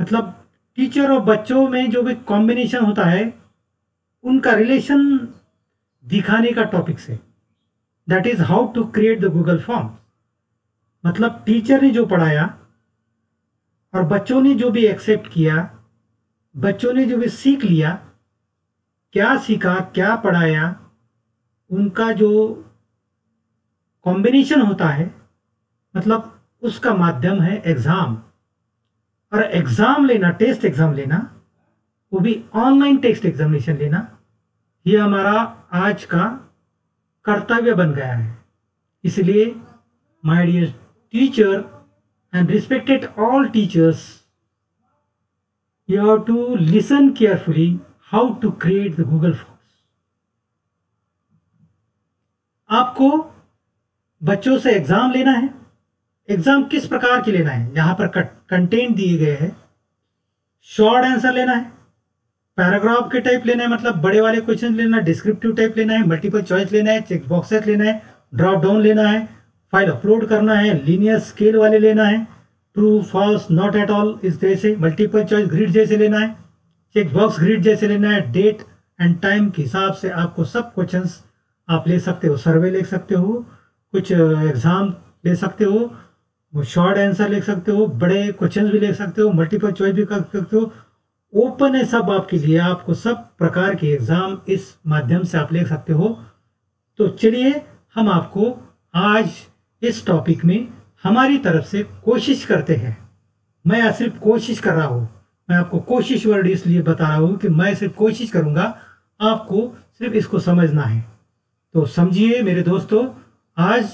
मतलब टीचर और बच्चों में जो भी कॉम्बिनेशन होता है उनका रिलेशन दिखाने का टॉपिक से, that is how to create the Google form. मतलब टीचर ने जो पढ़ाया और बच्चों ने जो भी एक्सेप्ट किया, बच्चों ने जो भी सीख लिया, क्या सीखा क्या पढ़ाया, उनका जो कॉम्बिनेशन होता है, मतलब उसका माध्यम है एग्जाम। और एग्जाम लेना, टेस्ट एग्जाम लेना, वो भी ऑनलाइन टेस्ट एग्जामिनेशन लेना, ये हमारा आज का कर्तव्य बन गया है। इसलिए my dear teacher and respected all teachers, you have to listen carefully how to create the Google forms. आपको बच्चों से एग्जाम लेना है। एग्जाम किस प्रकार की लेना है? यहां पर कंटेंट दिए गए हैं। शॉर्ट आंसर लेना है, पैराग्राफ के टाइप लेना है, मतलब बड़े वाले क्वेश्चन लेना है, डिस्क्रिप्टिव टाइप लेना है, मल्टीपल चॉइस लेना है, चेक बॉक्सेस लेना है, ड्रॉप डाउन लेना है, फाइल अपलोड करना है, लीनियर स्केल वाले लेना है, true false not at all इस जैसे, मल्टीपल चॉइस ग्रिड जैसे लेना है, चेक बॉक्स ग्रिड जैसे लेना है। डेट एंड टाइम के हिसाब से आपको सब क्वेश्चंस आप ले सकते हो। सर्वे ले सकते हो, कुछ एग्जाम ले सकते हो, वो शॉर्ट आंसर ले सकते हो, बड़े क्वेश्चंस भी ले सकते हो, मल्टीपल चॉइस भी कर सकते हो। ओपन है सब आपके लिए, आपको सब प्रकार के एग्जाम इस माध्यम से आप ले सकते हो। तो चलिए हम आपको आज इस टॉपिक में हमारी तरफ से कोशिश करते हैं। मैं सिर्फ कोशिश कर रहा हूँ, मैं आपको कोशिश वर्ड इसलिए बता रहा हूँ कि मैं सिर्फ कोशिश करूँगा, आपको सिर्फ इसको समझना है। तो समझिए मेरे दोस्तों, आज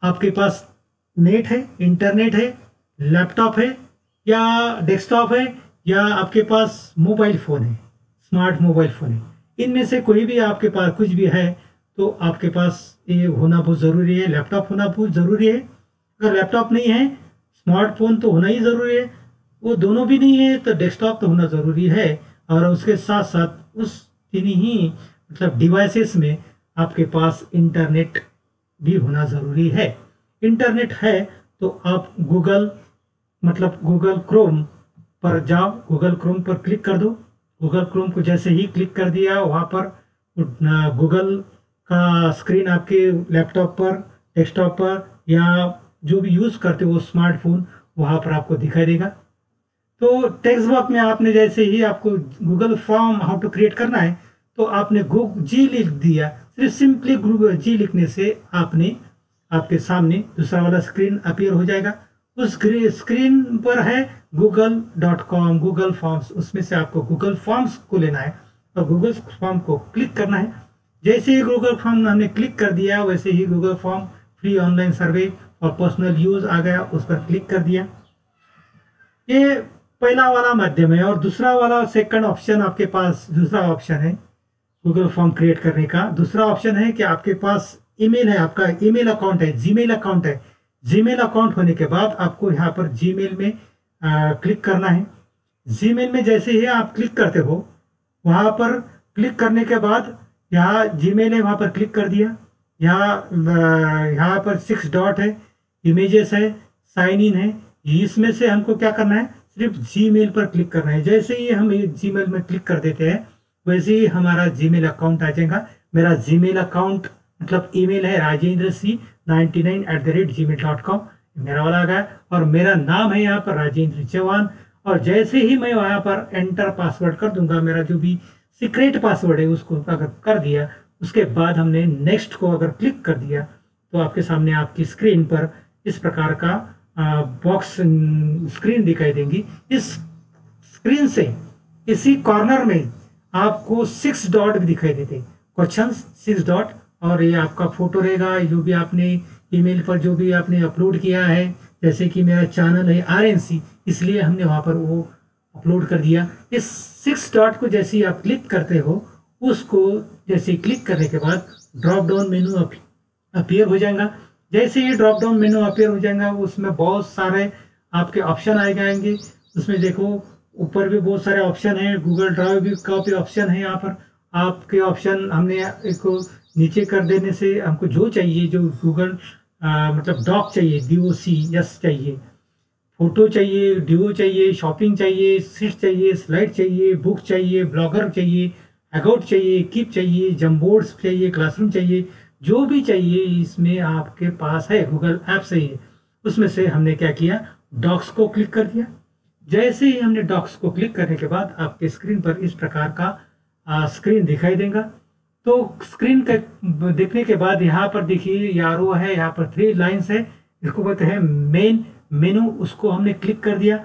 आपके पास नेट है, इंटरनेट है, लैपटॉप है या डेस्कटॉप है, या आपके पास मोबाइल फ़ोन है, स्मार्ट मोबाइल फ़ोन है, इनमें से कोई भी आपके पास कुछ भी है तो आपके पास ये होना बहुत ज़रूरी है। लैपटॉप होना बहुत ज़रूरी है। अगर लैपटॉप नहीं है, स्मार्टफोन तो होना ही ज़रूरी है। वो दोनों भी नहीं है तो डेस्कटॉप तो होना ज़रूरी है। और उसके साथ साथ उस तीन ही मतलब डिवाइसेस में आपके पास इंटरनेट भी होना ज़रूरी है। इंटरनेट है तो आप गूगल मतलब गूगल क्रोम पर जाओ, गूगल क्रोम पर क्लिक कर दो। गूगल क्रोम को जैसे ही क्लिक कर दिया, वहाँ पर गूगल का स्क्रीन आपके लैपटॉप पर, डेस्कटॉप पर या जो भी यूज़ करते हो स्मार्टफोन, वहाँ पर आपको दिखाई देगा। तो टेक्स्ट बॉक्स में आपने जैसे ही आपको Google form how to create करना है तो आपने जी लिख दिया। सिर्फ सिंपली गूगल जी लिखने से आपने आपके सामने दूसरा वाला स्क्रीन अपीयर हो जाएगा। उस स्क्रीन पर है google.com गूगल फॉर्म्स, उसमें से आपको गूगल फॉर्म्स को लेना है और गूगल फॉर्म को क्लिक करना है। जैसे ही गूगल फॉर्म हमने क्लिक कर दिया, वैसे ही Google form free online survey और पर्सनल यूज आ गया, उस पर क्लिक कर दिया। ये पहला वाला माध्यम है। और दूसरा वाला सेकंड ऑप्शन आपके पास, दूसरा ऑप्शन है गूगल फॉर्म क्रिएट करने का। दूसरा ऑप्शन है कि आपके पास ईमेल है, आपका ईमेल अकाउंट है, जीमेल अकाउंट है। जीमेल अकाउंट होने के बाद आपको यहाँ पर जीमेल में क्लिक करना है। जीमेल में जैसे ही आप क्लिक करते हो, वहाँ पर क्लिक करने के बाद यहाँ जीमेल है, वहाँ पर क्लिक कर दिया। यहाँ पर 6 डॉट है, इमेजेस है, साइन इन है। इसमें से हमको क्या करना है, सिर्फ जीमेल पर क्लिक करना है। जैसे ही हम जीमेल में क्लिक कर देते हैं, वैसे ही हमारा जीमेल अकाउंट आ जाएगा। मेरा जीमेल अकाउंट मतलब ईमेल है rajendrac99@gmail.com, मेरा वाला आ गया। और मेरा नाम है यहाँ पर राजेंद्र चौहान। और जैसे ही मैं वहाँ पर एंटर पासवर्ड कर दूंगा, मेरा जो भी सीक्रेट पासवर्ड है उसको अगर कर दिया, उसके बाद हमने नेक्स्ट को अगर क्लिक कर दिया तो आपके सामने आपकी स्क्रीन पर इस प्रकार का बॉक्स स्क्रीन दिखाई देंगी। इस स्क्रीन से इसी कॉर्नर में आपको 6 डॉट भी दिखाई देते, क्वेश्चन 6 डॉट। और ये आपका फोटो रहेगा, जो भी आपने ईमेल पर जो भी आपने अपलोड किया है। जैसे कि मेरा चैनल है RNC, इसलिए हमने वहाँ पर वो अपलोड कर दिया। इस 6 डॉट को जैसे ही आप क्लिक करते हो, उसको जैसे क्लिक करने के बाद ड्रॉप डाउन मेनू अपीयर हो जाएगा। जैसे ही ड्रॉप डाउन मेनू अपीयर हो जाएगा, उसमें बहुत सारे आपके ऑप्शन आ जाएंगे। उसमें देखो ऊपर भी बहुत सारे ऑप्शन है, गूगल ड्राइव भी का भी ऑप्शन है। यहाँ पर आपके ऑप्शन हमने एक नीचे कर देने से हमको जो चाहिए, जो गूगल मतलब डॉक चाहिए, DOCS चाहिए, फोटो चाहिए, ड्यू चाहिए, शॉपिंग चाहिए, सीट चाहिए, स्लाइड चाहिए, बुक चाहिए, ब्लॉगर चाहिए, हैगआउट चाहिए, कीप चाहिए, जमबोर्ड्स चाहिए, क्लासरूम चाहिए, जो भी चाहिए इसमें आपके पास है गूगल ऐप से ही। उसमें से हमने क्या किया, डॉक्स को क्लिक कर दिया। जैसे ही हमने डॉक्स को क्लिक करने के बाद आपके स्क्रीन पर इस प्रकार का स्क्रीन दिखाई देगा। तो स्क्रीन का देखने के बाद यहाँ पर देखिए यारो है, यहाँ पर 3 लाइन्स है, इसको बोलते हैं मेन मेनू। उसको हमने क्लिक कर दिया।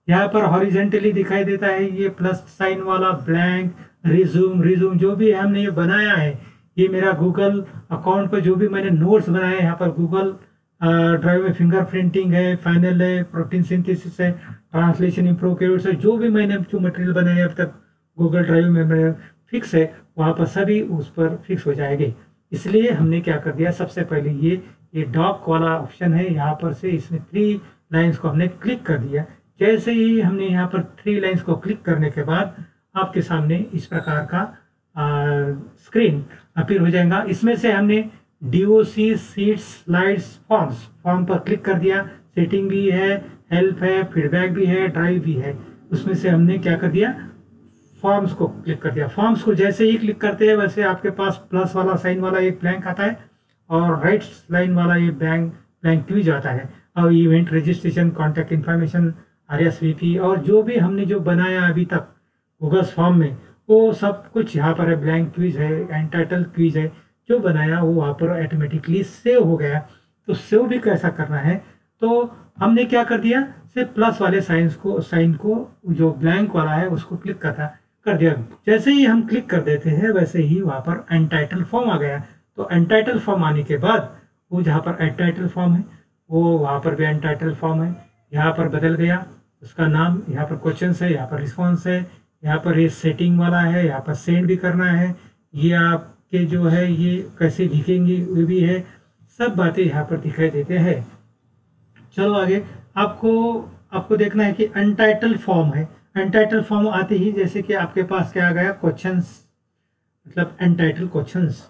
यहाँ पर हॉरिजेंटली दिखाई देता है ये प्लस साइन वाला ब्लैंक, रिज्यूम जो भी हमने ये बनाया है, ये मेरा गूगल अकाउंट पर जो भी मैंने नोट्स बनाए हैं, यहाँ पर गूगल ड्राइव में फिंगर प्रिंटिंग है, फाइनल है, प्रोटीन सिंथेसिस है, ट्रांसलेशन इम्प्रूव केवर्ड्स है, जो भी मैंने जो मटेरियल बनाए अब तक गूगल ड्राइव में मेरे फिक्स है, वहाँ पर सभी उस पर फिक्स हो जाएंगे। इसलिए हमने क्या कर दिया, सबसे पहले ये डॉक वाला ऑप्शन है, यहाँ पर से इसमें 3 लाइन्स को हमने क्लिक कर दिया। जैसे ही हमने यहाँ पर 3 लाइन्स को क्लिक करने के बाद आपके सामने इस प्रकार का स्क्रीन अपीयर हो जाएगा। इसमें से हमने डीओसी, सीट्स, स्लाइड्स, फॉर्म पर क्लिक कर दिया। सेटिंग भी है, हेल्प है, फीडबैक भी है, ड्राइव भी है। उसमें से हमने क्या कर दिया, फॉर्म्स को क्लिक कर दिया। फॉर्म्स को जैसे ही क्लिक करते हैं वैसे आपके पास प्लस वाला साइन वाला एक ब्लैंक आता है और राइट लाइन वाला ये ब्लैंक क्विज आता है, और event registration, contact information, RSVP और जो भी हमने जो बनाया अभी तक गूगल फॉर्म में, वो सब कुछ यहाँ पर है। ब्लैंक क्विज है, एंटाइटल क्विज है, जो बनाया वो वहाँ पर ऑटोमेटिकली सेव हो गया। तो सेव भी कैसा करना है, तो हमने क्या कर दिया, सिर्फ प्लस वाले साइन को जो ब्लैंक वाला है उसको क्लिक कर दिया। जैसे ही हम क्लिक कर देते हैं वैसे ही वहाँ पर एंटाइटल फॉर्म आ गया। तो एंटाइटल फॉर्म आने के बाद वो जहाँ पर एंटाइटल फॉर्म है वो वहाँ पर भी एंटाइटल फॉर्म है, यहाँ पर बदल गया उसका नाम। यहाँ पर क्वेश्चन है, यहाँ पर रिस्पॉन्स है, यहाँ पर ये सेटिंग वाला है, यहाँ पर सेंड भी करना है, ये आपके जो है ये कैसे दिखेंगे वो भी है, सब बातें यहाँ पर दिखाई देते हैं। चलो आगे, आपको देखना है कि अनटाइटल फॉर्म है। अनटाइटल फॉर्म आते ही जैसे कि आपके पास क्या आ गया, क्वेश्चंस, मतलब अनटाइटल क्वेश्चंस।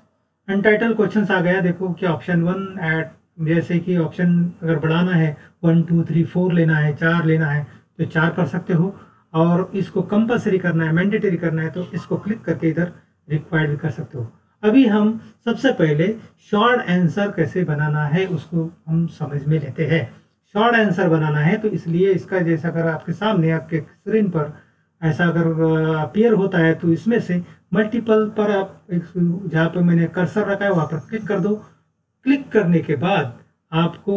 अनटाइटल क्वेश्चंस आ गया। देखो कि ऑप्शन 1 ऐड, जैसे कि ऑप्शन अगर बढ़ाना है 1 2 3 4 लेना है, 4 लेना है तो 4 कर सकते हो, और इसको कंपलसरी करना है, मैंडेटरी करना है तो इसको क्लिक करके इधर रिक्वायर्ड भी कर सकते हो। अभी हम सबसे पहले शॉर्ट आंसर कैसे बनाना है उसको हम समझ में लेते हैं। शॉर्ट आंसर बनाना है तो इसलिए इसका जैसा अगर आपके सामने आपके स्क्रीन पर ऐसा अगर अपीयर होता है तो इसमें से मल्टीपल पर आप जहाँ पर मैंने कर्सर रखा है वहाँ पर क्लिक कर दो। क्लिक करने के बाद आपको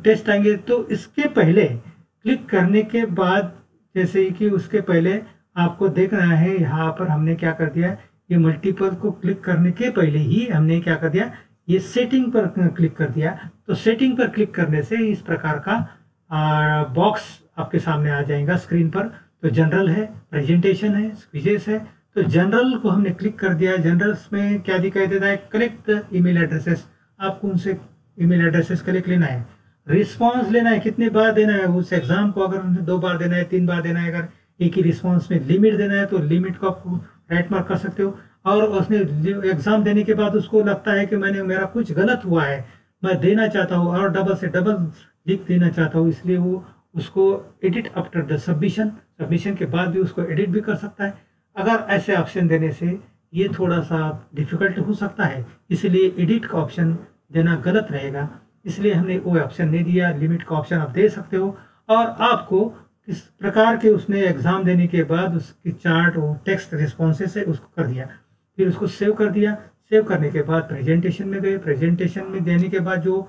टेस्ट आएंगे। तो इसके पहले क्लिक करने के बाद जैसे कि उसके पहले आपको देखना है, यहाँ पर हमने क्या कर दिया, ये मल्टीपल को क्लिक करने के पहले ही हमने क्या कर दिया, ये सेटिंग पर क्लिक कर दिया। तो सेटिंग पर क्लिक करने से इस प्रकार का बॉक्स आपके सामने आ जाएगा स्क्रीन पर। तो जनरल है, प्रेजेंटेशन है, क्विजेस है। तो जनरल को हमने क्लिक कर दिया। जनरल्स में क्या दिखाई देता है, कलेक्ट ईमेल एड्रेसेस, आपको उनसे ईमेल एड्रेसेस कलेक्ट लेना है। रिस्पॉन्स लेना है, कितने बार देना है उस एग्जाम को, अगर 2 बार देना है, 3 बार देना है, अगर एक ही रिस्पॉन्स में लिमिट देना है तो लिमिट को आप राइट मार्क कर सकते हो। और उसने एग्जाम देने के बाद उसको लगता है कि मेरा कुछ गलत हुआ है, मैं देना चाहता हूँ और डबल से डबल लिख देना चाहता हूँ, इसलिए वो उसको एडिट आफ्टर द सबमिशन के बाद भी उसको एडिट भी कर सकता है। अगर ऐसे ऑप्शन देने से ये थोड़ा सा डिफिकल्ट हो सकता है, इसलिए एडिट का ऑप्शन देना गलत रहेगा, इसलिए हमने वो ऑप्शन नहीं दिया। लिमिट का ऑप्शन आप दे सकते हो। और आपको किस प्रकार के उसने एग्जाम देने के बाद उसकी चार्ट और टेक्स्ट रिस्पॉन्सेस है उसको कर दिया, फिर उसको सेव कर दिया। सेव करने के बाद प्रेजेंटेशन में गए। प्रेजेंटेशन में देने के बाद जो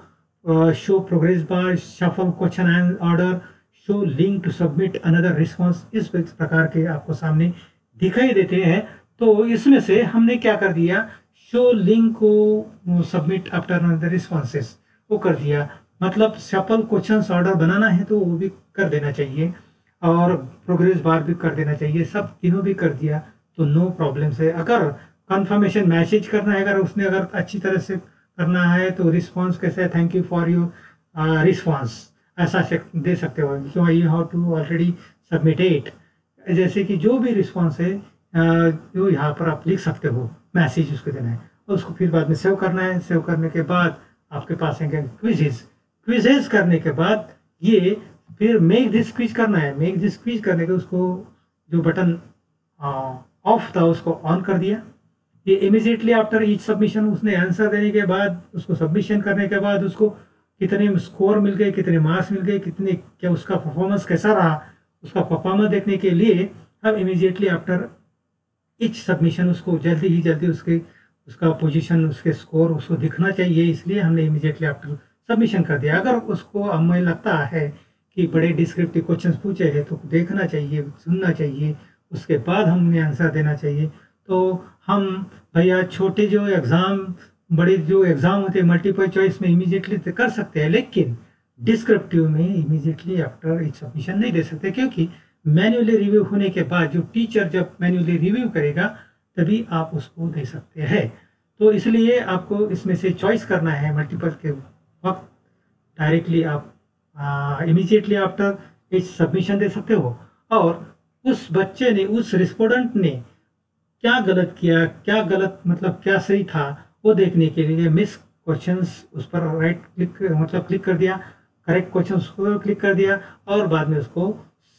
show progress bar, shuffle question and order, show link to submit another response, इस प्रकार के आपको सामने दिखाई देते हैं। तो इसमें से हमने क्या कर दिया, शो लिंक को सबमिट आफ्टर अनदर रिस्पॉन्सेस वो कर दिया। मतलब सफल क्वेश्चन ऑर्डर बनाना है तो वो भी कर देना चाहिए, और प्रोग्रेस बार भी कर देना चाहिए। सब तीनों भी कर दिया तो नो प्रॉब्लम है। अगर कंफर्मेशन मैसेज करना है, अगर उसने अगर अच्छी तरह से करना है तो रिस्पॉन्स कैसे है, thank you for your response, ऐसा दे सकते हो। So you have to already submitted, जैसे कि जो भी रिस्पॉन्स है जो यहाँ पर आप लिख सकते हो, मैसेज उसको देना है और उसको फिर बाद में सेव करना है। सेव करने के बाद आपके पास है क्विजेज करने के बाद ये फिर मेक दिस क्विज करना है। मेक दिस क्विज करने के उसको जो बटन ऑफ था उसको ऑन कर दिया। ये इमीडिएटली आफ्टर ईच सबमिशन उसने आंसर देने के बाद उसको सबमिशन करने के बाद उसको कितने स्कोर मिल गए, कितने मार्क्स मिल गए, कितने क्या उसका परफॉर्मेंस कैसा रहा, उसका परफॉर्मेंस देखने के लिए हम इमीडिएटली आफ्टर ईच सबमिशन उसको जल्दी ही जल्दी उसका पोजीशन, उसके स्कोर उसको दिखना चाहिए। इसलिए हमने इमीडिएटली आफ्टर सबमिशन कर दिया। अगर उसको हमें लगता है कि बड़े डिस्क्रिप्टिव क्वेश्चंस पूछे हैं तो देखना चाहिए, सुनना चाहिए, उसके बाद हमें आंसर देना चाहिए। तो हम भैया छोटे जो एग्ज़ाम, बड़े जो एग्ज़ाम होते हैं मल्टीपल चॉइस में इमीडिएटली तो कर सकते हैं, लेकिन डिस्क्रिप्टिव में इमीडिएटली आफ्टर ईच सबमिशन नहीं दे सकते, क्योंकि मैन्युअली रिव्यू होने के बाद जो टीचर जब मैन्युअली रिव्यू करेगा तभी आप उसको दे सकते हैं। तो इसलिए आपको इसमें से चॉइस करना है मल्टीपल के वक्त। डायरेक्टली आप इमीडिएटली आफ्टर ईच सबमिशन दे सकते हो, और उस बच्चे ने, उस रिस्पोंडेंट ने क्या गलत किया, क्या गलत मतलब क्या सही था, वो देखने के लिए मिस क्वेश्चंस उस पर राइट क्लिक मतलब क्लिक कर दिया, करेक्ट क्वेश्चंस को क्लिक कर दिया और बाद में उसको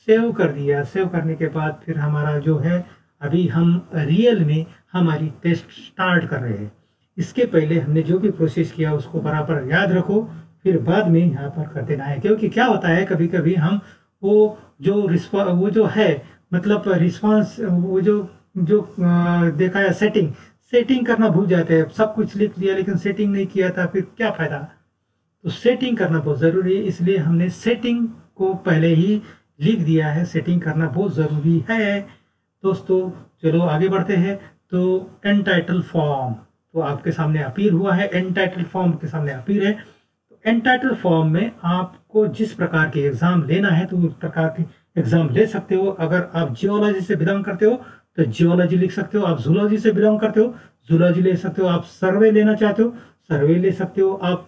सेव कर दिया। सेव करने के बाद फिर हमारा जो है, अभी हम रियल में हमारी टेस्ट स्टार्ट कर रहे हैं। इसके पहले हमने जो भी प्रोसेस किया उसको बराबर याद रखो, फिर बाद में यहाँ पर कर देना है। क्योंकि क्या होता है कभी कभी हम वो जो है मतलब रिस्पॉन्स, वो जो देखा है सेटिंग करना भूल जाते हैं। सब कुछ लिख लिया लेकिन सेटिंग नहीं किया था, फिर क्या फायदा। तो सेटिंग करना बहुत ज़रूरी है, इसलिए हमने सेटिंग को पहले ही लिख दिया है। सेटिंग करना बहुत ज़रूरी है दोस्तों। चलो आगे बढ़ते हैं। तो एनटाइटल फॉर्म तो आपके सामने अपीयर हुआ है, एनटाइटल फॉर्म के सामने अपीयर है। तो एनटाइटल फॉर्म में आपको जिस प्रकार के एग्जाम लेना है तो उस प्रकार के एग्जाम ले सकते हो। अगर आप जियोलॉजी से बिलोंग करते हो तो जियोलॉजी लिख सकते हो, आप जूलॉजी से बिलोंग करते हो जूलॉजी ले सकते हो, आप सर्वे लेना चाहते हो सर्वे ले सकते हो, आप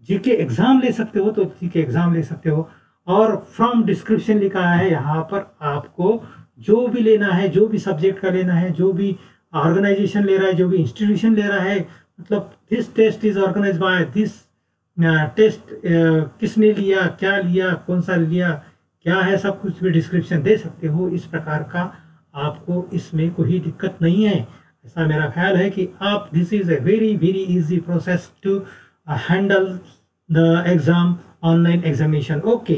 जीके एग्जाम ले सकते हो तो जीके एग्जाम ले सकते हो। और फ्रॉम डिस्क्रिप्शन लिखा है यहाँ पर, आपको जो भी लेना है, जो भी सब्जेक्ट का लेना है, जो भी ऑर्गेनाइजेशन ले रहा है, जो भी इंस्टीट्यूशन ले रहा है, मतलब this test is organise by this test, किसने लिया, क्या लिया, कौन सा लिया, क्या है, सब कुछ भी डिस्क्रिप्शन दे सकते हो। इस प्रकार का आपको इसमें कोई दिक्कत नहीं है। ऐसा मेरा ख्याल है कि आप, this is a very very easy process to handle the exam, online examination. Okay,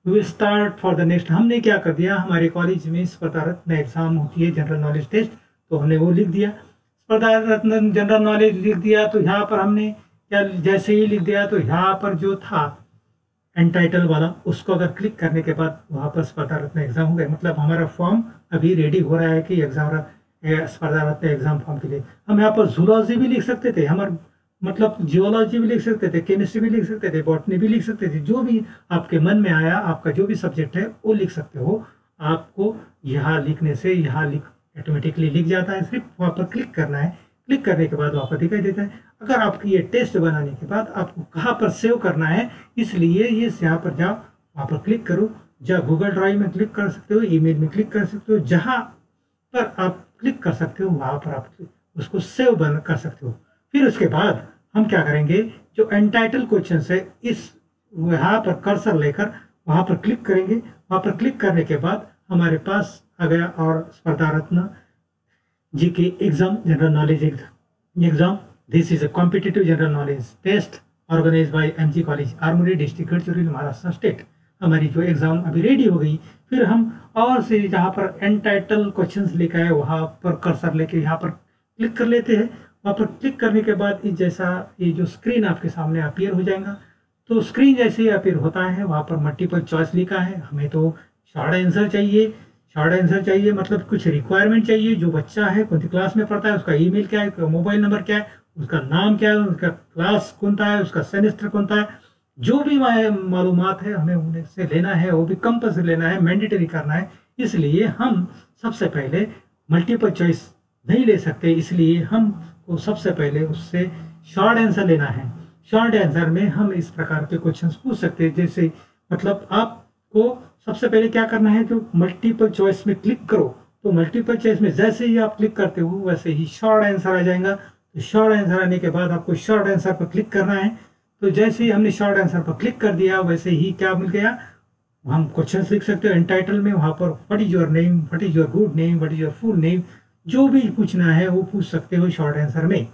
we will start for the next. हमने क्या कर दिया, हमारे कॉलेज में स्पर्धा रत्न एग्जाम होती है, जनरल नॉलेज टेस्ट, तो हमने वो लिख दिया, स्पर्धा रत्न जनरल नॉलेज लिख दिया। तो यहाँ पर हमने क्या, जैसे ही लिख दिया तो यहाँ पर जो था एनटाइटल वाला, उसको अगर क्लिक करने के बाद वहाँ पर स्पर्धा रत्न एग्जाम हो गए। मतलब हमारा फॉर्म अभी रेडी हो रहा है कि एग्जाम स्पर्धा रत्न एग्जाम फॉर्म के लिए। हम यहाँ पर जूलॉजी भी लिख सकते थे, हमारे मतलब जियोलॉजी भी लिख सकते थे, केमिस्ट्री भी लिख सकते थे, बॉटनी भी लिख सकते थे, जो भी आपके मन में आया, आपका जो भी सब्जेक्ट है वो लिख सकते हो। आपको यहाँ लिखने से यहाँ ऑटोमेटिकली लिख जाता है, सिर्फ वहाँ पर क्लिक करना है। क्लिक करने के बाद वहाँ पर दिखाई देता है। अगर आपकी ये टेस्ट बनाने के बाद आपको कहाँ पर सेव करना है, इसलिए ये यहाँ पर जाओ, वहाँ पर क्लिक करो, जहाँ गूगल ड्राइव में क्लिक कर सकते हो, ईमेल में क्लिक कर सकते हो, जहाँ पर आप क्लिक कर सकते हो वहाँ पर आप उसको सेव बन कर सकते हो। फिर उसके बाद हम क्या करेंगे, जो एनटाइटल क्वेश्चन है इस यहाँ पर कर्सर लेकर वहाँ पर क्लिक करेंगे। वहाँ पर क्लिक करने के बाद हमारे पास आ गया और Spardha Ratna GK exam, general knowledge exam. This is a competitive general knowledge test organise by MG college, Armori district, Gadchiroli, Maharashtra state. हमारी जो एग्जाम अभी रेडी हो गई। फिर हम और से जहाँ पर एनटाइटल क्वेश्चंस लिखा है वहाँ पर कर्सर लेके यहाँ पर क्लिक कर लेते हैं। वहाँ पर क्लिक करने के बाद इस जैसा ये जो स्क्रीन आपके सामने अपीयर हो जाएगा। तो स्क्रीन जैसे ही अपीयर होता है वहाँ पर मल्टीपल चॉइस लिखा है। हमें तो शॉर्ट आंसर चाहिए, शॉर्ट आंसर चाहिए मतलब कुछ रिक्वायरमेंट चाहिए, जो बच्चा है कौन सी क्लास में पढ़ता है, उसका ईमेल क्या है, उसका मोबाइल नंबर क्या है, उसका नाम क्या है, उसका क्लास कौन सा है, उसका सेमेस्टर कौन सा है, जो भी मालूमात है हमें उनसे लेना है। वो भी कंपल्सरी लेना है, मैंडेटरी करना है। इसलिए हम सबसे पहले मल्टीपल चॉइस नहीं ले सकते, इसलिए हमको सबसे पहले उससे शॉर्ट आंसर लेना है। शॉर्ट आंसर में हम इस प्रकार के क्वेश्चंस पूछ सकते हैं, जैसे मतलब आपको सबसे पहले क्या करना है, जो मल्टीपल चॉइस में क्लिक करो तो मल्टीपल चॉइस में जैसे ही आप क्लिक करते हो वैसे ही शॉर्ट आंसर आ जाएगा। तो शॉर्ट आंसर आने के बाद आपको शॉर्ट आंसर पर क्लिक करना है। तो जैसे ही हमने शॉर्ट आंसर पर क्लिक कर दिया वैसे ही क्या मिल गया, हम क्वेश्चन लिख सकते हो एंटाइटल में, वहाँ पर what is your name, what is your good name, what is your full name, जो भी पूछना है वो पूछ सकते हो शॉर्ट आंसर में।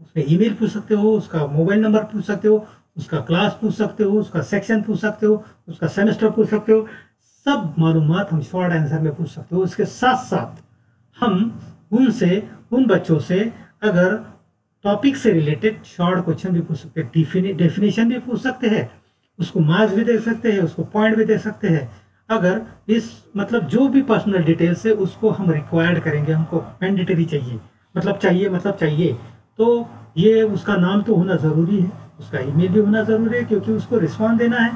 उसमें ईमेल पूछ सकते हो, उसका मोबाइल नंबर पूछ सकते हो, उसका क्लास पूछ सकते हो, उसका सेक्शन पूछ सकते हो, उसका सेमेस्टर पूछ सकते हो। सब मालूमात हम शॉर्ट आंसर में पूछ सकते हो। उसके साथ साथ हम उनसे, उन बच्चों से अगर टॉपिक से रिलेटेड शॉर्ट क्वेश्चन भी पूछ सकते हैं, डेफिनेशन भी पूछ सकते हैं, उसको मार्क्स भी दे सकते हैं, उसको पॉइंट भी दे सकते हैं। अगर इस मतलब जो भी पर्सनल डिटेल्स है उसको हम रिक्वायर्ड करेंगे, हमको मैंडेटरी चाहिए, मतलब चाहिए, तो ये उसका नाम तो होना ज़रूरी है, उसका ईमेल भी होना ज़रूरी है, क्योंकि उसको रिस्पॉन्स देना है,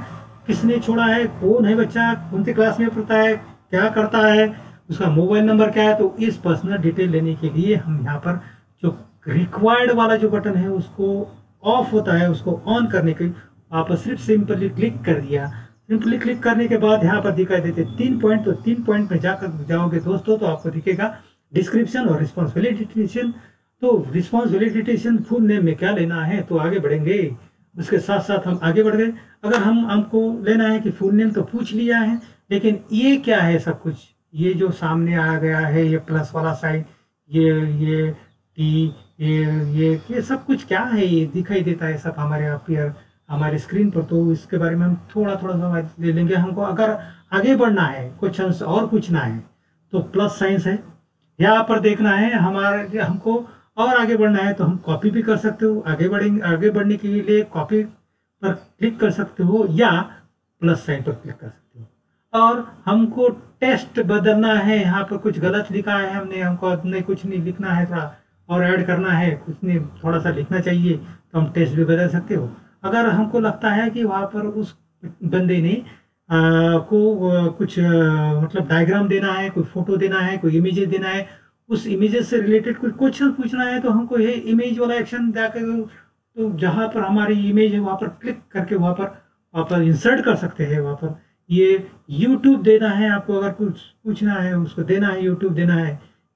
किसने छोड़ा है, कौन है बच्चा, कौन सी क्लास में पढ़ता है, क्या करता है, उसका मोबाइल नंबर क्या है। तो इस पर्सनल डिटेल लेने के लिए हम यहाँ पर जो रिक्वायर्ड वाला जो बटन है उसको ऑफ होता है, उसको ऑन करने के आप सिर्फ सिंपली क्लिक कर दिया। सिंपली क्लिक करने के बाद यहाँ पर दिखाई देते 3 पॉइंट, तो 3 पॉइंट में जाकर जाओगे दोस्तों तो आपको दिखेगा डिस्क्रिप्शन और रिस्पॉन्सिबिलिटी। तो रिस्पॉन्सिबिलिटी फुल नेम में क्या लेना है, तो आगे बढ़ेंगे। उसके साथ साथ हम आगे बढ़ गए। अगर हम हमको लेना है कि फुल नेम तो पूछ लिया है, लेकिन ये क्या है सब कुछ, ये जो सामने आ गया है, ये प्लस वाला साइन, ये टी, ये सब कुछ क्या है, ये दिखाई देता है सब हमारे अपीयर हमारे स्क्रीन पर। तो इसके बारे में हम थोड़ा थोड़ा सा ले लेंगे। हमको अगर आगे बढ़ना है, क्वेश्चन और पूछना है, तो प्लस साइंस है, यहाँ पर देखना है हमारे, हमको और आगे बढ़ना है तो हम कॉपी भी कर सकते हो। आगे बढ़ेंगे, आगे बढ़ने के लिए कॉपी पर क्लिक कर सकते हो या प्लस साइन पर क्लिक कर सकते हो। और हमको टेस्ट बदलना है, यहाँ पर कुछ गलत लिखा है हमने, हमको नहीं कुछ नहीं लिखना है, थोड़ा और ऐड करना है, कुछ नहीं थोड़ा सा लिखना चाहिए, तो हम टेस्ट भी बदल सकते हो। अगर हमको लगता है कि वहाँ पर उस बंदे ने कुछ मतलब डायग्राम देना है, कोई फोटो देना है, कोई इमेजेस देना है, उस इमेजेस से रिलेटेड कुछ क्वेश्चन पूछना है, तो हमको ये इमेज वाला एक्शन जाकर, तो जहाँ पर हमारी इमेज है वहाँ पर क्लिक करके वहाँ पर इंसर्ट कर सकते हैं। वहाँ पर ये यूट्यूब देना है आपको, अगर कुछ पूछना है उसको देना है, यूट्यूब देना है,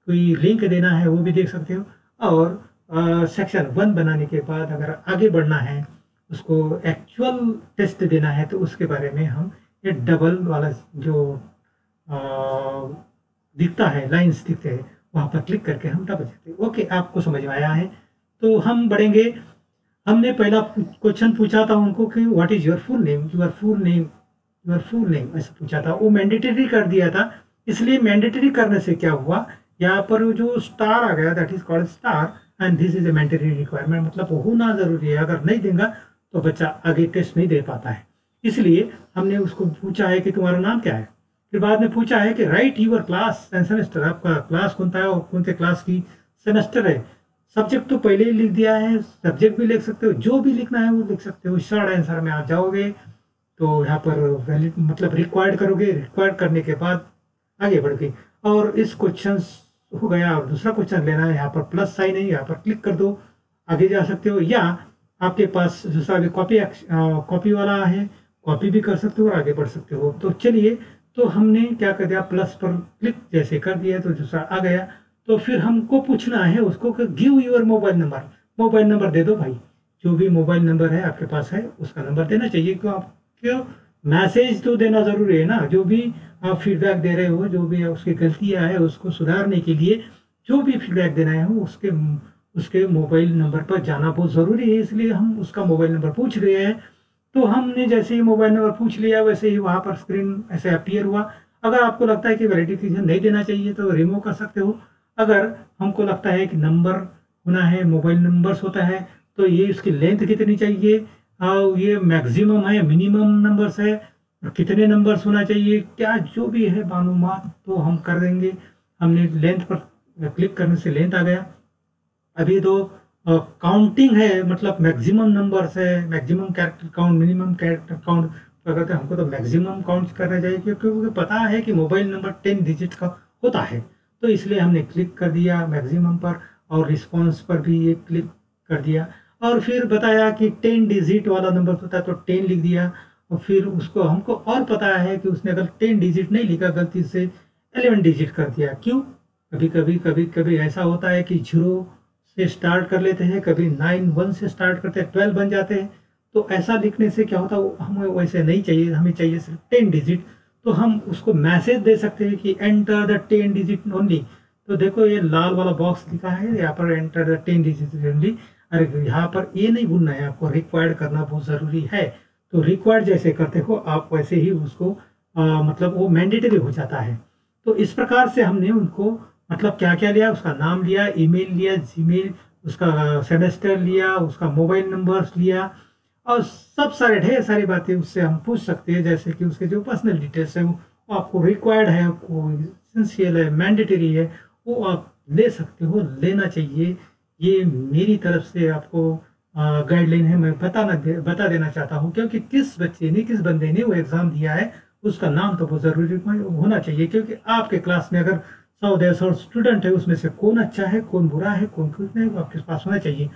कोई लिंक देना है, वो भी देख सकते हो। और सेक्शन 1 बनाने के बाद अगर आगे बढ़ना है, उसको एक्चुअल टेस्ट देना है, तो उसके बारे में हम ये डबल वाला जो दिखता है, लाइंस दिखते हैं, वहाँ पर क्लिक करके हम दबा सकते हैं। ओके, आपको समझ में आया है। तो हम बढ़ेंगे। हमने पहला क्वेश्चन पूछा था उनको कि what is your full name, your full name, your full name, ऐसा पूछा था। वो मैंडेटरी कर दिया था। इसलिए मैंडेटरी करने से क्या हुआ, यहाँ पर जो स्टार आ गया, that is called star and this is A mandatory requirement, मतलब होना जरूरी है। अगर नहीं देगा तो बच्चा आगे टेस्ट नहीं दे पाता है। इसलिए हमने उसको पूछा है कि तुम्हारा नाम क्या है। फिर बाद में पूछा है कि write your class and semester, आपका क्लास कौन सा है और कौन से क्लास की सेमेस्टर है। सब्जेक्ट तो पहले ही लिख दिया है, सब्जेक्ट भी लिख सकते हो, जो भी लिखना है वो लिख सकते हो। शॉर्ट आंसर में आप जाओगे तो यहाँ पर वैलिड मतलब रिक्वायर्ड करोगे, रिक्वायर्ड करने के बाद आगे बढ़ गई। और इस क्वेश्चन हो गया, और दूसरा क्वेश्चन लेना है, यहाँ पर प्लस साइन है, यहाँ पर क्लिक कर दो, आगे जा सकते हो। या आपके पास दूसरा भी कॉपी वाला है, कॉपी भी कर सकते हो और आगे बढ़ सकते हो। तो चलिए, तो हमने क्या कर दिया, प्लस पर क्लिक जैसे कर दिया तो दूसरा आ गया। तो फिर हमको पूछना है उसको कि give your mobile number, mobile number दे दो भाई। जो भी मोबाइल नंबर है आपके पास है उसका नंबर देना चाहिए। क्यों मैसेज तो देना जरूरी है ना। जो भी आप फीडबैक दे रहे हो, जो भी उसकी गलतियां है उसको सुधारने के लिए जो भी फीडबैक देना है उसके मोबाइल नंबर पर जाना बहुत ज़रूरी है। इसलिए हम उसका मोबाइल नंबर पूछ रहे हैं। तो हमने जैसे ही मोबाइल नंबर पूछ लिया वैसे ही वहाँ पर स्क्रीन ऐसे अपीयर हुआ। अगर आपको लगता है कि वैलिडिफिकेशन नहीं देना चाहिए तो रिमूव कर सकते हो। अगर हमको लगता है कि नंबर होना है, मोबाइल नंबर्स होता है, तो ये इसकी लेंथ कितनी चाहिए, और ये मैक्सिमम है, मिनिमम नंबर्स है, और कितने नंबर्स होना चाहिए, क्या जो भी है मालूमात तो हम कर देंगे। हमने लेंथ पर क्लिक करने से लेंथ आ गया। अभी तो काउंटिंग है, मतलब मैक्सिमम नंबर्स है, maximum character count, minimum character count. तो अगर हमको तो मैक्सिमम काउंट करना चाहिए, क्योंकि पता है कि मोबाइल नंबर 10 डिजिट का होता है। तो इसलिए हमने क्लिक कर दिया मैक्सिमम पर, और रिस्पॉन्स पर भी ये क्लिक कर दिया। और फिर बताया कि 10 डिजिट वाला नंबर होता है तो 10 लिख दिया। और फिर उसको हमको और पता है कि उसने अगर 10 डिजिट नहीं लिखा, गलती से 11 डिजिट कर दिया। क्यों, कभी ऐसा होता है कि 0 से स्टार्ट कर लेते हैं, कभी 9 1 से स्टार्ट करते हैं, 12 बन जाते हैं। तो ऐसा लिखने से क्या होता है, हमें वैसे नहीं चाहिए, हमें चाहिए सिर्फ 10 डिजिट। तो हम उसको मैसेज दे सकते हैं कि एंटर द 10 डिजिट ओनली। तो देखो ये लाल वाला बॉक्स लिखा है यहाँ पर, एंटर द 10 डिजिट ओनली। अरे यहाँ पर ये नहीं भूलना है आपको, रिक्वायर्ड करना बहुत ज़रूरी है। तो रिक्वायर्ड जैसे करते हो आप वैसे ही उसको मतलब वो मैंडेटरी हो जाता है। तो इस प्रकार से हमने उनको मतलब क्या क्या लिया, उसका नाम लिया, ईमेल लिया, जीमेल, उसका सेमेस्टर लिया, उसका मोबाइल नंबर लिया, और सब सारे ढेर सारी बातें उससे हम पूछ सकते हैं। जैसे कि उसके जो पर्सनल डिटेल्स है वो आपको रिक्वायर्ड है, आपको इसेंशियल है, मैंडेटरी है, वो आप ले सकते हो, लेना चाहिए। ये मेरी तरफ से आपको गाइडलाइन है, मैं बता देना चाहता हूँ, क्योंकि किस बच्चे ने, किस बंदे ने वो एग्ज़ाम दिया है उसका नाम तो बहुत ज़रूरी होना चाहिए। क्योंकि आपके क्लास में अगर 100-150 स्टूडेंट है, उसमें से कौन अच्छा है, कौन बुरा है, कौन कितना है, वो आपके पास होना चाहिए।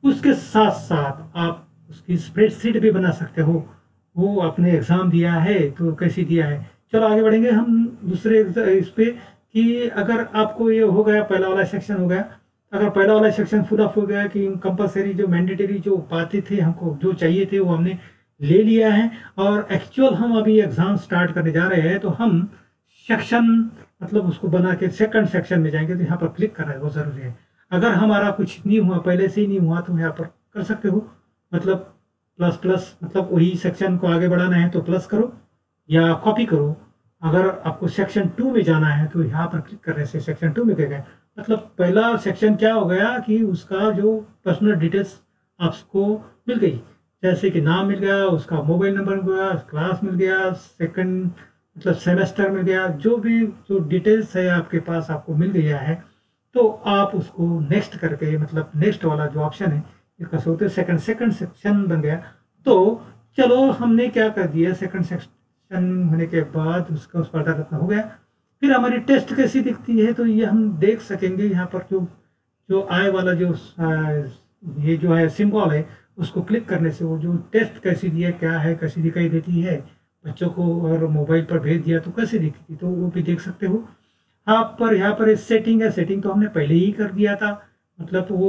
उसके साथ साथ आप उसकी स्प्रेडशीट भी बना सकते हो, वो आपने एग्ज़ाम दिया है तो कैसे दिया है। चलो आगे बढ़ेंगे हम दूसरे इस पे, कि अगर आपको ये हो गया, पहला वाला सेक्शन हो गया। अगर पहला वाला सेक्शन फुल ऑफ हो गया कि कंपलसरी जो मैंडेटरी जो बातें थे, हमको जो चाहिए थे वो हमने ले लिया है, और एक्चुअल हम अभी एग्ज़ाम स्टार्ट करने जा रहे हैं, तो हम सेक्शन मतलब उसको बना के सेकंड सेक्शन में जाएंगे। तो यहाँ पर क्लिक करना बहुत ज़रूरी है। अगर हमारा कुछ नहीं हुआ, पहले से ही नहीं हुआ, तो यहाँ पर कर सकते हो, मतलब प्लस प्लस, मतलब वही सेक्शन को आगे बढ़ाना है तो प्लस करो या कॉपी करो। अगर आपको सेक्शन 2 में जाना है तो यहाँ पर क्लिक करने से सेक्शन 2 में गए। मतलब पहला सेक्शन क्या हो गया कि उसका जो पर्सनल डिटेल्स आपको मिल गई, जैसे कि नाम मिल गया, उसका मोबाइल नंबर मिल गया, क्लास मिल गया, सेकंड मतलब सेमेस्टर मिल गया, जो भी जो डिटेल्स है आपके पास आपको मिल गया है। तो आप उसको नेक्स्ट करके, मतलब नेक्स्ट वाला जो ऑप्शन है इसका सोचते सेकंड सेक्शन बन गया। तो चलो हमने क्या कर दिया, सेकंड सेक्शन होने के बाद उसका उस पर हो गया। फिर हमारी टेस्ट कैसी दिखती है तो ये हम देख सकेंगे। यहाँ पर जो जो आई वाला जो ये जो है सिंबल है, उसको क्लिक करने से वो जो टेस्ट कैसी दी है, क्या है, कैसी दिखाई देती है बच्चों को, और मोबाइल पर भेज दिया तो कैसे दिखती, तो वो भी देख सकते हो आप। पर यहाँ पर सेटिंग है, सेटिंग तो हमने पहले ही कर दिया था। मतलब वो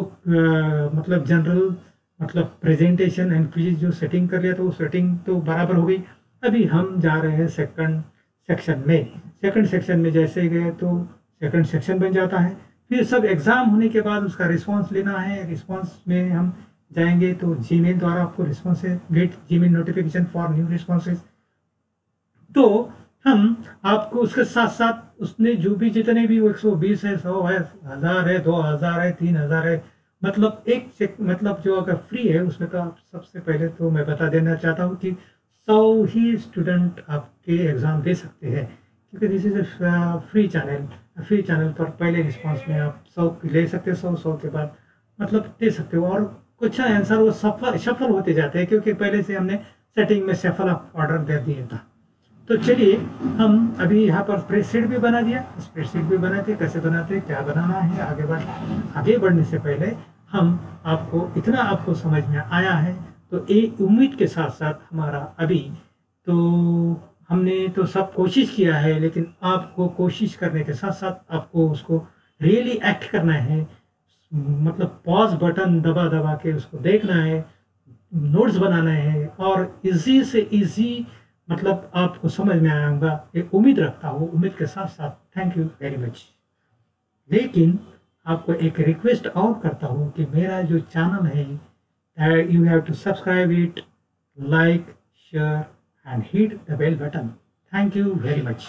मतलब जनरल मतलब प्रेजेंटेशन एंड क्विज जो सेटिंग कर लिया तो वो सेटिंग तो बराबर हो गई। अभी हम जा रहे हैं सेकंड सेक्शन में। सेकंड सेक्शन में जैसे गए तो सेकंड सेक्शन बन जाता है। फिर सब एग्ज़ाम होने के बाद उसका रिस्पांस लेना है। रिस्पांस में हम जाएंगे तो जीमेल द्वारा आपको response get Gmail notification for new responses. तो हम आपको उसके साथ साथ उसने जो भी जितने भी 120 है, 100 है, 1000 है, 2000 है, 3000 है, मतलब एक चेक, मतलब जो अगर फ्री है उसमें तो आप सबसे पहले तो मैं बता देना चाहता हूँ कि 100 ही स्टूडेंट आपके एग्ज़ाम दे सकते हैं, क्योंकि this is free channel. Free channel पर पहले रिस्पांस में आप 100 ले सकते हो, 100 के बाद मतलब दे सकते हो। और कुछ आंसर वो सफल होते जाते हैं, क्योंकि पहले से हमने सेटिंग में सफल ऑर्डर दे दिया था। तो चलिए हम अभी यहाँ पर स्प्रेडशीट भी बना दिया। स्प्रेडशीट भी बनाते, कैसे बनाते, क्या बनाना है, आगे बढ़ने से पहले हम आपको इतना आपको समझ में आया है तो एक उम्मीद के साथ साथ हमारा अभी तो हमने तो सब कोशिश किया है, लेकिन आपको कोशिश करने के साथ साथ आपको उसको रियली एक्ट करना है। मतलब पॉज बटन दबा दबा के उसको देखना है, नोट्स बनाना है, और इजी से इजी मतलब आपको समझ में आया होगा, ये उम्मीद रखता हूँ। उम्मीद के साथ साथ थैंक यू वेरी मच। लेकिन आपको एक रिक्वेस्ट और करता हूँ कि मेरा जो चैनल है, you have to subscribe it, like, share and hit the bell button. Thank you very much.